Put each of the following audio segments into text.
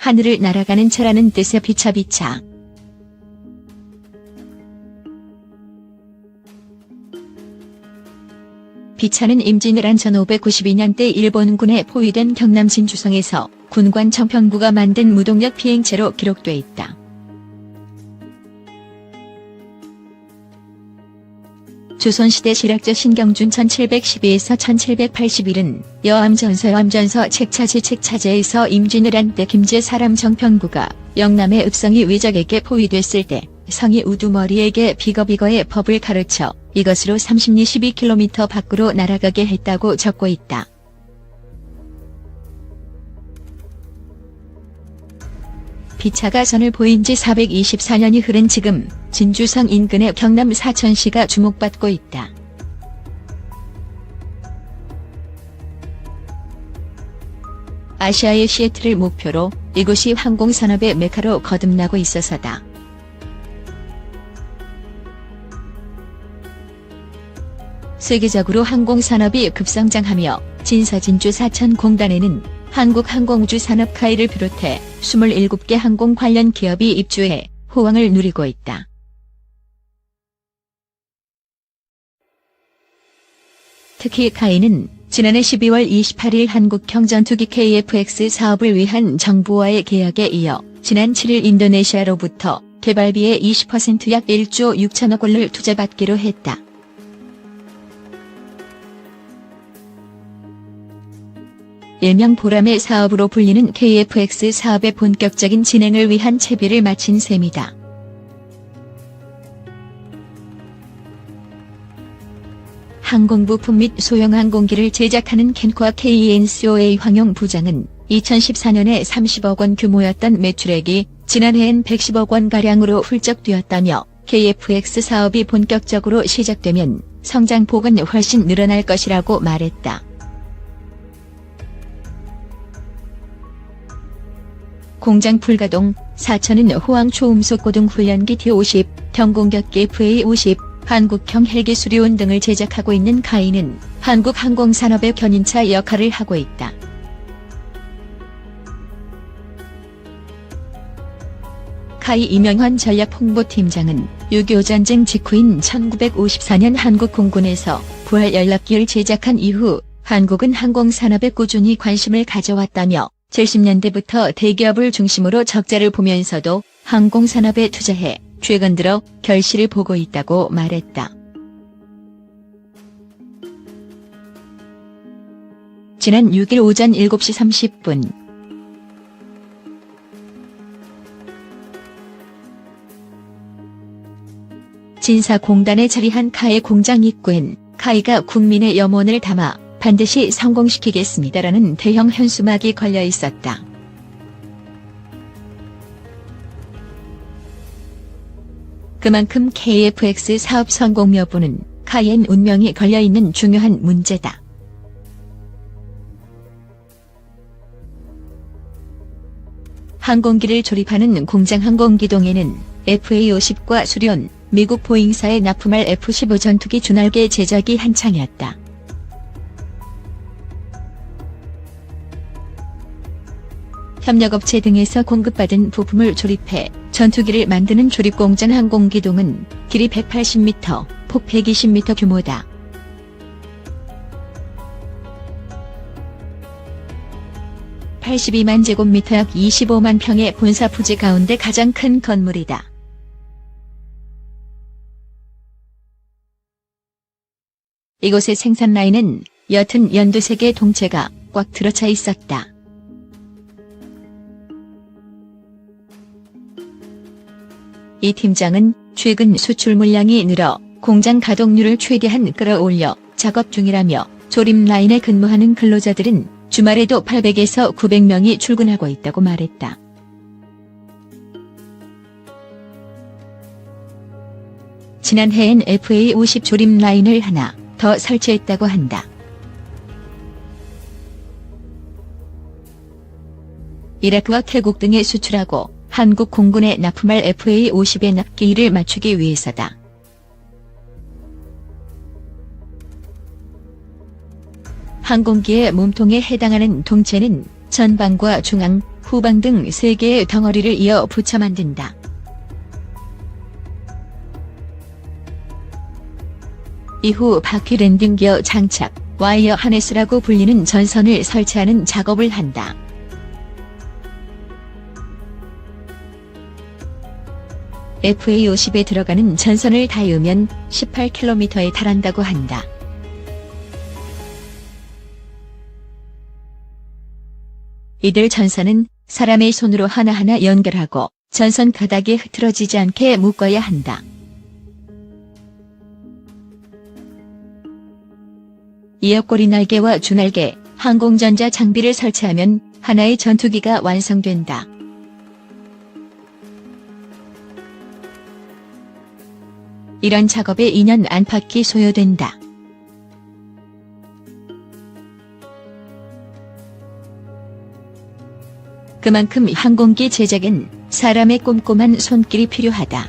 하늘을 날아가는 차라는 뜻의 비차. 비차는 임진왜란 1592년대 일본군에 포위된 경남 진주성에서 군관 청평구가 만든 무동력 비행체로 기록돼 있다. 조선시대 실학자 신경준 1712-1781은 여암전서 책차제에서 임진왜란 때 김제 사람 정평구가 영남의 읍성이 외적에게 포위됐을 때 성이 우두머리에게 비거의 법을 가르쳐 이것으로 30리 12km 밖으로 날아가게 했다고 적고 있다. 비차가 선을 보인 지 424년이 흐른 지금 진주성 인근의 경남 사천시가 주목받고 있다. 아시아의 시애틀을 목표로 이곳이 항공산업의 메카로 거듭나고 있어서다. 세계적으로 항공산업이 급성장하며 진사진주 사천공단에는 한국항공우주산업 카이를 비롯해 27개 항공 관련 기업이 입주해 호황을 누리고 있다. 특히 카이는 지난해 12월 28일 한국형 전투기 KF-X 사업을 위한 정부와의 계약에 이어 지난 7일 인도네시아로부터 개발비의 20% 약 1조 6천억 원을 투자받기로 했다. 일명 보람의 사업으로 불리는 KF-X 사업의 본격적인 진행을 위한 채비를 마친 셈이다. 항공부품 및 소형 항공기를 제작하는 캔코아 KNCOA 황용 부장은 2014년에 30억 원 규모였던 매출액이 지난해엔 110억 원가량으로 훌쩍 뛰었다며 KF-X 사업이 본격적으로 시작되면 성장폭은 훨씬 늘어날 것이라고 말했다. 공장 풀가동, 사천은 호황 초음속 고등훈련기 T-50, 경공격기 FA-50, 한국형 헬기 수리온 등을 제작하고 있는 카이는 한국 항공산업의 견인차 역할을 하고 있다. 카이 이명환 전략홍보팀장은 6.25 전쟁 직후인 1954년 한국 공군에서 부활 연락기를 제작한 이후 한국은 항공산업에 꾸준히 관심을 가져왔다며 70년대부터 대기업을 중심으로 적자를 보면서도 항공산업에 투자해 최근 들어 결실을 보고 있다고 말했다. 지난 6일 오전 7시 30분 진사공단에 자리한 카이 공장 입구엔 카이가 국민의 염원을 담아 반드시 성공시키겠습니다라는 대형 현수막이 걸려 있었다. 그만큼 KF-X 사업 성공 여부는 카이엔 운명이 걸려있는 중요한 문제다. 항공기를 조립하는 공장 항공기동에는 FA-50과 수련, 미국 보잉사에 납품할 F-15 전투기 주날개 제작이 한창이었다. 협력업체 등에서 공급받은 부품을 조립해 전투기를 만드는 조립공장 항공기동은 길이 180m, 폭 120m 규모다. (82만 제곱미터) 약 25만 평의 본사 부지 가운데 가장 큰 건물이다. 이곳의 생산 라인은 옅은 연두색의 동체가 꽉 들어차 있었다. 이 팀장은 최근 수출 물량이 늘어 공장 가동률을 최대한 끌어올려 작업 중이라며 조립 라인에 근무하는 근로자들은 주말에도 800에서 900명이 출근하고 있다고 말했다. 지난해엔 FA-50 조립 라인을 하나 더 설치했다고 한다. 이라크와 태국 등에 수출하고 한국 공군에 납품할 FA-50의 납기일을 맞추기 위해서다. 항공기의 몸통에 해당하는 동체는 전방과 중앙, 후방 등 3개의 덩어리를 이어 붙여 만든다. 이후 바퀴 랜딩 기어 장착, 와이어 하네스라고 불리는 전선을 설치하는 작업을 한다. FA50에 들어가는 전선을 닿으면 18km에 달한다고 한다. 이들 전선은 사람의 손으로 하나하나 연결하고 전선 가닥이 흐트러지지 않게 묶어야 한다. 이어 꼬리 날개와 주날개, 항공전자 장비를 설치하면 하나의 전투기가 완성된다. 이런 작업에 2년 안팎이 소요된다. 그만큼 항공기 제작엔 사람의 꼼꼼한 손길이 필요하다.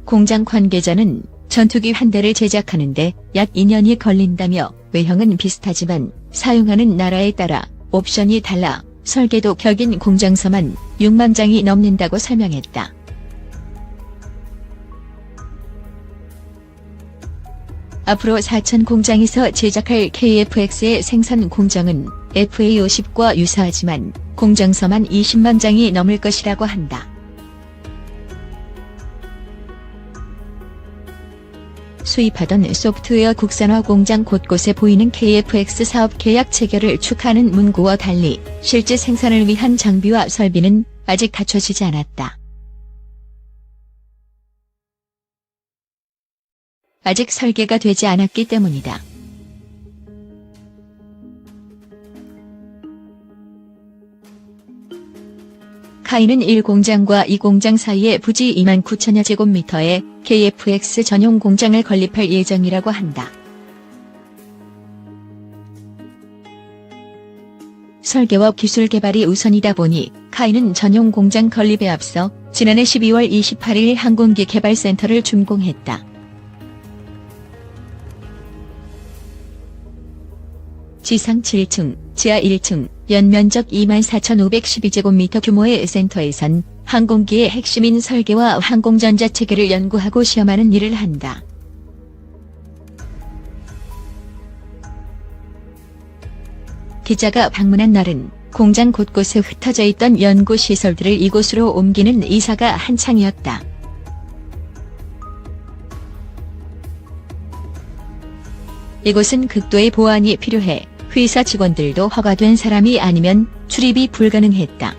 공장 관계자는 전투기 한 대를 제작하는데 약 2년이 걸린다며 외형은 비슷하지만 사용하는 나라에 따라 옵션이 달라 설계도 격인 공장서만 6만 장이 넘는다고 설명했다. 앞으로 사천 공장에서 제작할 KF-X의 생산 공정은 FA50과 유사하지만 공장서만 20만 장이 넘을 것이라고 한다. 수입하던 소프트웨어 국산화 공장 곳곳에 보이는 KF-X 사업 계약 체결을 축하하는 문구와 달리 실제 생산을 위한 장비와 설비는 아직 갖춰지지 않았다. 아직 설계가 되지 않았기 때문이다. 카이는 1공장과 2공장 사이에 부지 29,000여 제곱미터의 KF-X 전용 공장을 건립할 예정이라고 한다. 설계와 기술 개발이 우선이다 보니 카이는 전용 공장 건립에 앞서 지난해 12월 28일 항공기 개발센터를 준공했다. 지상 7층, 지하 1층, 연면적 24,512제곱미터 규모의 센터에선 항공기의 핵심인 설계와 항공전자 체계를 연구하고 시험하는 일을 한다. 기자가 방문한 날은 공장 곳곳에 흩어져 있던 연구시설들을 이곳으로 옮기는 이사가 한창이었다. 이곳은 극도의 보안이 필요해 회사 직원들도 허가된 사람이 아니면 출입이 불가능했다.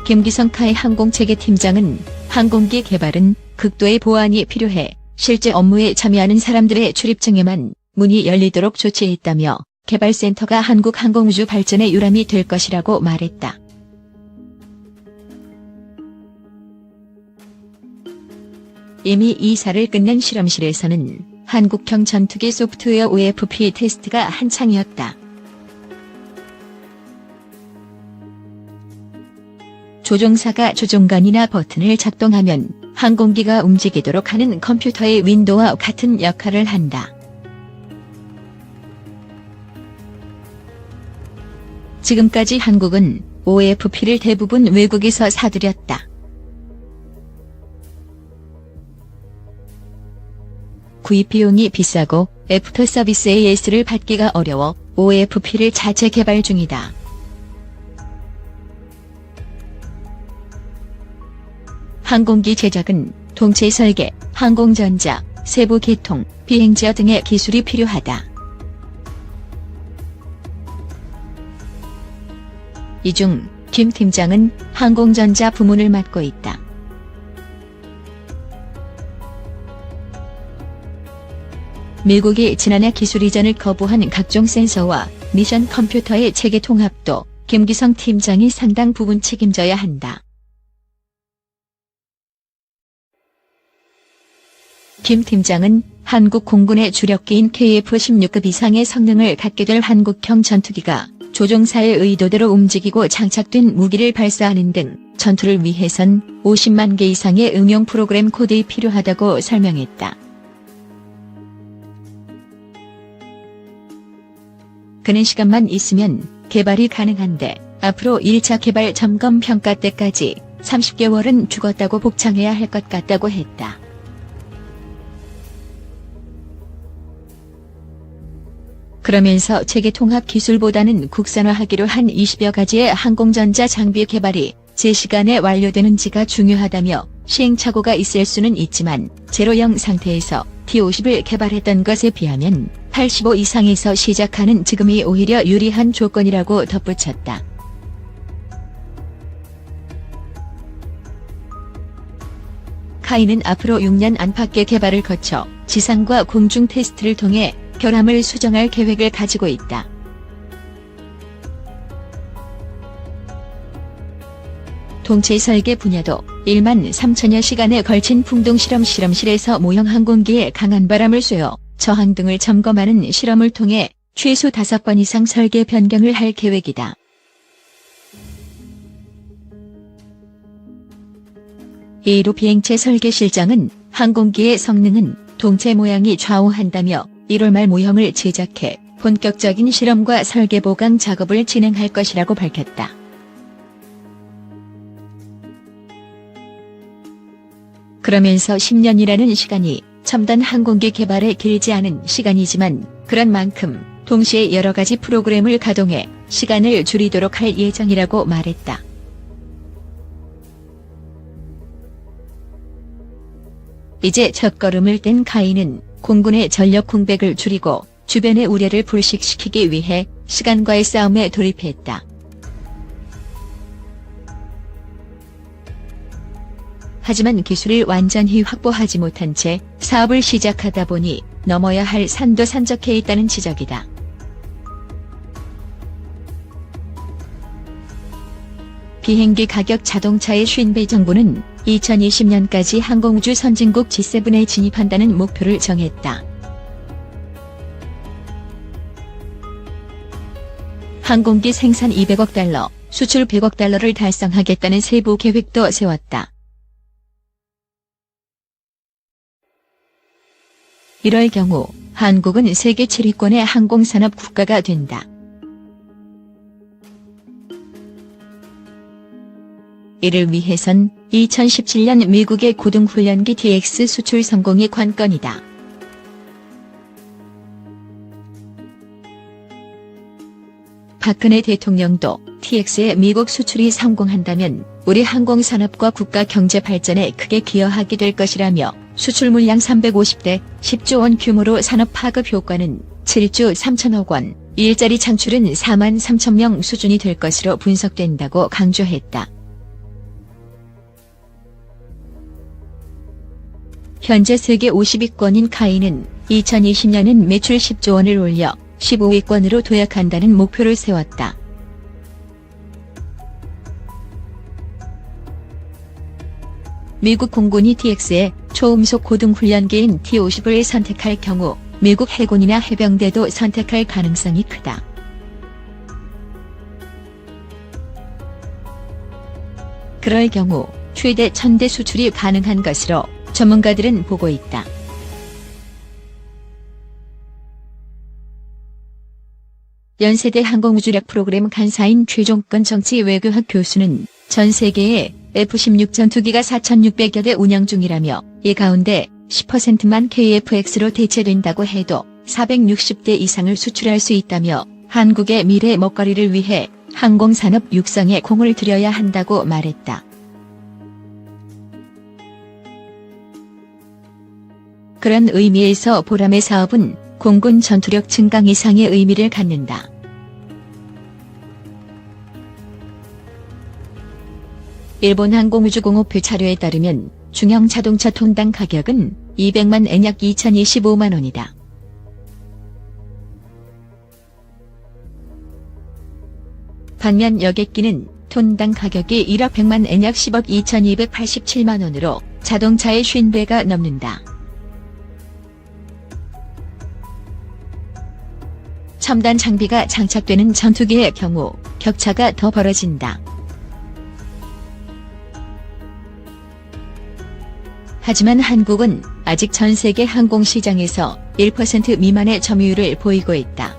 김기성 카이 항공체계 팀장은 항공기 개발은 극도의 보안이 필요해 실제 업무에 참여하는 사람들의 출입증에만 문이 열리도록 조치했다며 개발센터가 한국 항공우주 발전의 유람이 될 것이라고 말했다. 이미 이사를 끝낸 실험실에서는 한국형 전투기 소프트웨어 OFP 테스트가 한창이었다. 조종사가 조종관이나 버튼을 작동하면 항공기가 움직이도록 하는 컴퓨터의 윈도우와 같은 역할을 한다. 지금까지 한국은 OFP를 대부분 외국에서 사들였다. 구입 비용이 비싸고 애프터 서비스 AS를 받기가 어려워 OFP를 자체 개발 중이다. 항공기 제작은 동체 설계, 항공전자, 세부 계통, 비행지어 등의 기술이 필요하다. 이 중 김 팀장은 항공전자 부문을 맡고 있다. 미국이 지난해 기술 이전을 거부한 각종 센서와 미션 컴퓨터의 체계 통합도 김기성 팀장이 상당 부분 책임져야 한다. 김 팀장은 한국 공군의 주력기인 KF-16급 이상의 성능을 갖게 될 한국형 전투기가 조종사의 의도대로 움직이고 장착된 무기를 발사하는 등 전투를 위해선 50만 개 이상의 응용 프로그램 코드가 필요하다고 설명했다. 그는 시간만 있으면 개발이 가능한데 앞으로 1차 개발 점검 평가 때까지 30개월은 죽었다고 복창해야 할 것 같다고 했다. 그러면서 체계 통합 기술보다는 국산화하기로 한 20여 가지의 항공전자 장비 개발이 제 시간에 완료되는지가 중요하다며 시행착오가 있을 수는 있지만 제로형 상태에서 T-50을 개발했던 것에 비하면 85 이상에서 시작하는 지금이 오히려 유리한 조건이라고 덧붙였다. 카이는 앞으로 6년 안팎의 개발을 거쳐 지상과 공중 테스트를 통해 결함을 수정할 계획을 가지고 있다. 동체 설계 분야도 1만 3천여 시간에 걸친 풍동 실험실에서 모형 항공기에 강한 바람을 쐬어 저항 등을 점검하는 실험을 통해 최소 5번 이상 설계 변경을 할 계획이다. 이로 비행체 설계 실장은 항공기의 성능은 동체 모양이 좌우한다며 1월 말 모형을 제작해 본격적인 실험과 설계 보강 작업을 진행할 것이라고 밝혔다. 그러면서 10년이라는 시간이 첨단 항공기 개발에 길지 않은 시간이지만 그런 만큼 동시에 여러 가지 프로그램을 가동해 시간을 줄이도록 할 예정이라고 말했다. 이제 첫걸음을 뗀 카이는 공군의 전력 공백을 줄이고 주변의 우려를 불식시키기 위해 시간과의 싸움에 돌입했다. 하지만 기술을 완전히 확보하지 못한 채 사업을 시작하다 보니 넘어야 할 산도 산적해 있다는 지적이다. 비행기 가격 자동차의 쉰배 정부는 2020년까지 항공우주 선진국 G7에 진입한다는 목표를 정했다. 항공기 생산 200억 달러, 수출 100억 달러를 달성하겠다는 세부 계획도 세웠다. 이럴 경우 한국은 세계 7위권의 항공산업 국가가 된다. 이를 위해선 2017년 미국의 고등훈련기 TX 수출 성공이 관건이다. 박근혜 대통령도 TX의 미국 수출이 성공한다면 우리 항공산업과 국가 경제 발전에 크게 기여하게 될 것이라며 수출 물량 350대 10조 원 규모로 산업 파급 효과는 7조 3천억 원, 일자리 창출은 4만 3천 명 수준이 될 것으로 분석된다고 강조했다. 현재 세계 50위권인 카이는 2020년엔 매출 10조 원을 올려 15위권으로 도약한다는 목표를 세웠다. 미국 공군이 TX의 초음속 고등훈련기인 T-50을 선택할 경우 미국 해군이나 해병대도 선택할 가능성이 크다. 그럴 경우 최대 1000대 수출이 가능한 것으로 전문가들은 보고 있다. 연세대 항공우주력 프로그램 간사인 최종권 정치외교학 교수는 전 세계에 F-16 전투기가 4,600여 대 운영 중이라며 이 가운데 10%만 KF-X로 대체된다고 해도 460대 이상을 수출할 수 있다며 한국의 미래 먹거리를 위해 항공산업 육성에 공을 들여야 한다고 말했다. 그런 의미에서 보람의 사업은 공군 전투력 증강 이상의 의미를 갖는다. 일본 항공우주공업회 자료에 따르면 중형 자동차 톤당 가격은 200만 엔 약 2,025만 원이다. 반면 여객기는 톤당 가격이 1억 100만 엔 약 10억 2,287만 원으로 자동차의 50배가 넘는다. 첨단 장비가 장착되는 전투기의 경우 격차가 더 벌어진다. 하지만 한국은 아직 전 세계 항공시장에서 1% 미만의 점유율을 보이고 있다.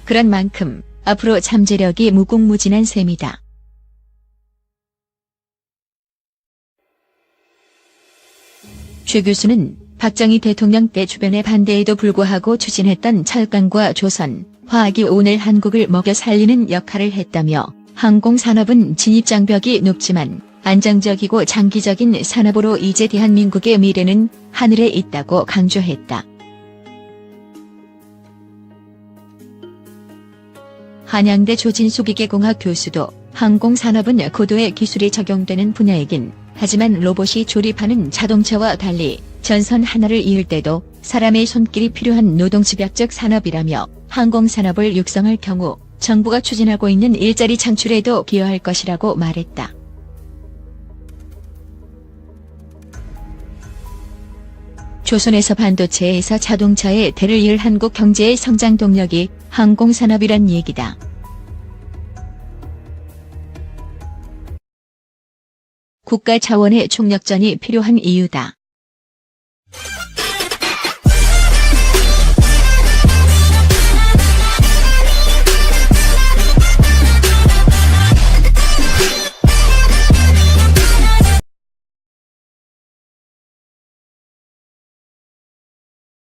그런 만큼 앞으로 잠재력이 무궁무진한 셈이다. 최 교수는 박정희 대통령 때 주변의 반대에도 불구하고 추진했던 철강과 조선, 화학이 오늘 한국을 먹여 살리는 역할을 했다며 항공산업은 진입장벽이 높지만 안정적이고 장기적인 산업으로 이제 대한민국의 미래는 하늘에 있다고 강조했다. 한양대 조진수기계공학 교수도 항공산업은 고도의 기술이 적용되는 분야이긴 하지만 로봇이 조립하는 자동차와 달리 전선 하나를 이을 때도 사람의 손길이 필요한 노동집약적 산업이라며 항공산업을 육성할 경우 정부가 추진하고 있는 일자리 창출에도 기여할 것이라고 말했다. 조선에서 반도체에서 자동차에 대를 이을 한국 경제의 성장 동력이 항공산업이란 얘기다. 국가 차원의 총력전이 필요한 이유다.